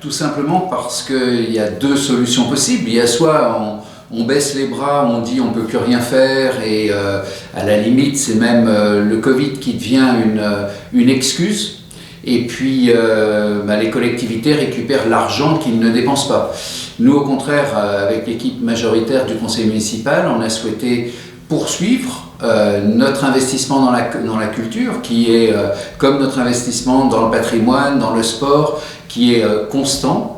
Tout simplement parce qu'il y a deux solutions possibles. Il y a soit on baisse les bras, on dit on peut plus rien faire et à la limite c'est même le Covid qui devient une excuse. Et puis les collectivités récupèrent l'argent qu'ils ne dépensent pas. Nous au contraire, avec l'équipe majoritaire du conseil municipal, on a souhaité poursuivre notre investissement dans la culture qui est comme notre investissement dans le patrimoine, dans le sport, qui est constant.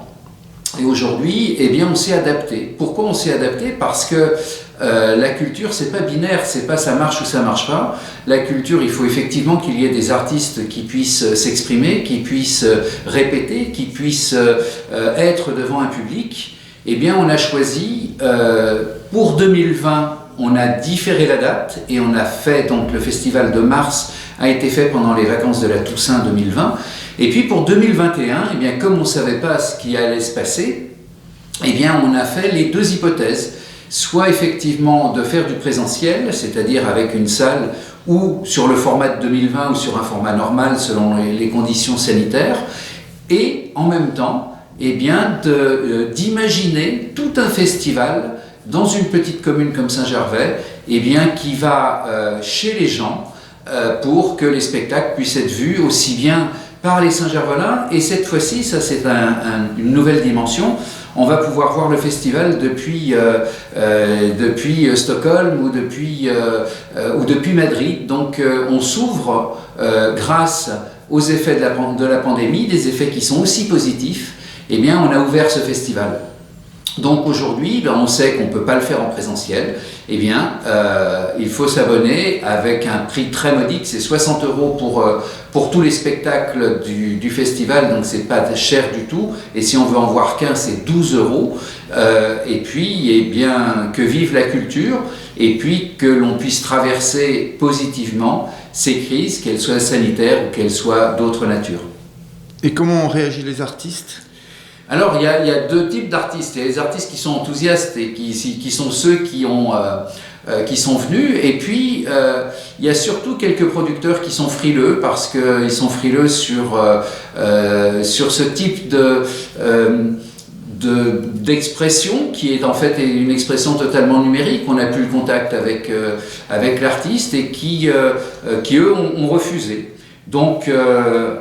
Et aujourd'hui, eh bien, on s'est adapté. Pourquoi on s'est adapté? Parce que la culture, c'est pas binaire, c'est pas ça marche ou ça marche pas. La culture, il faut effectivement qu'il y ait des artistes qui puissent s'exprimer, qui puissent répéter, qui puissent être devant un public. Eh bien, on a choisi pour 2020, on a différé la date et on a fait, donc le festival de mars a été fait pendant les vacances de la Toussaint 2020. Et puis pour 2021, eh bien, comme on ne savait pas ce qui allait se passer, eh bien, on a fait les deux hypothèses. Soit effectivement de faire du présentiel, c'est-à-dire avec une salle ou sur le format de 2020 ou sur un format normal selon les conditions sanitaires, et en même temps, eh bien, d'imaginer tout un festival dans une petite commune comme Saint-Gervais, eh bien, qui va chez les gens pour que les spectacles puissent être vus aussi bien par les Saint-Gervelins, et cette fois-ci, ça c'est une nouvelle dimension, on va pouvoir voir le festival depuis Stockholm ou depuis Madrid. Donc on s'ouvre grâce aux effets de la pandémie, des effets qui sont aussi positifs, eh bien on a ouvert ce festival. Donc aujourd'hui, on sait qu'on ne peut pas le faire en présentiel, eh bien il faut s'abonner avec un prix très modique, c'est 60 € pour tous les spectacles du festival, donc c'est pas cher du tout, et si on veut en voir qu'un, c'est 12 €, et puis eh bien, que vive la culture, et puis que l'on puisse traverser positivement ces crises, qu'elles soient sanitaires ou qu'elles soient d'autre nature. Et comment ont réagi les artistes ? Alors, il y a deux types d'artistes. Il y a les artistes qui sont enthousiastes et qui sont ceux qui sont venus. Et puis, il y a surtout quelques producteurs qui sont frileux parce qu'ils sont frileux sur ce type d'expression qui est en fait une expression totalement numérique. On n'a plus le contact avec l'artiste et qui eux, ont refusé. Donc,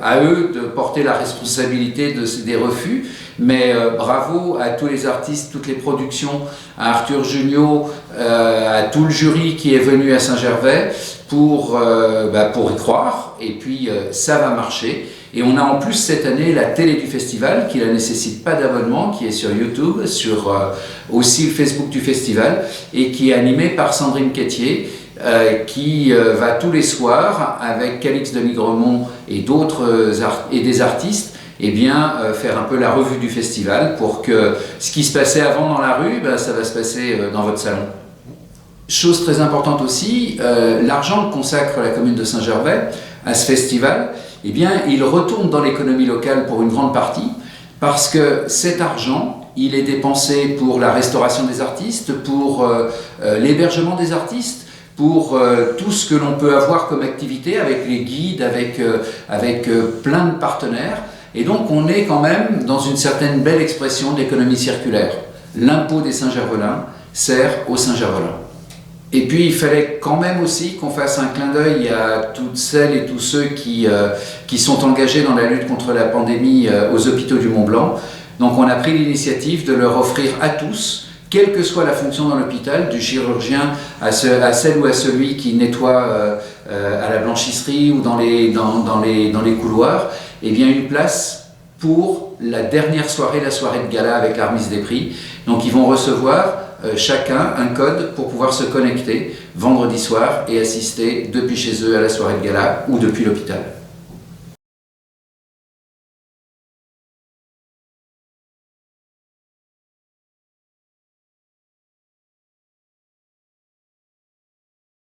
à eux de porter la responsabilité des refus. Mais bravo à tous les artistes, toutes les productions, à Arthur Jugnot, à tout le jury qui est venu à Saint-Gervais pour y croire. Et puis ça va marcher. Et on a en plus cette année la télé du festival qui ne nécessite pas d'abonnement, qui est sur YouTube, sur aussi le Facebook du festival et qui est animée par Sandrine Quétier. Qui va tous les soirs avec Calix de Migremont et des artistes faire un peu la revue du festival pour que ce qui se passait avant dans la rue, ça va se passer dans votre salon. Chose très importante aussi, l'argent que consacre la commune de Saint-Gervais à ce festival, il retourne dans l'économie locale pour une grande partie parce que cet argent, il est dépensé pour la restauration des artistes, pour l'hébergement des artistes, pour tout ce que l'on peut avoir comme activité avec les guides, avec plein de partenaires. Et donc on est quand même dans une certaine belle expression d'économie circulaire. L'impôt des Saint-Gervelins sert aux Saint-Gervelins. Et puis il fallait quand même aussi qu'on fasse un clin d'œil à toutes celles et tous ceux qui sont engagés dans la lutte contre la pandémie aux hôpitaux du Mont-Blanc. Donc on a pris l'initiative de leur offrir à tous, quelle que soit la fonction dans l'hôpital, du chirurgien à celle ou à celui qui nettoie à la blanchisserie ou dans les couloirs, une place pour la dernière soirée, la soirée de gala avec la remise des prix. Donc ils vont recevoir chacun un code pour pouvoir se connecter vendredi soir et assister depuis chez eux à la soirée de gala ou depuis l'hôpital.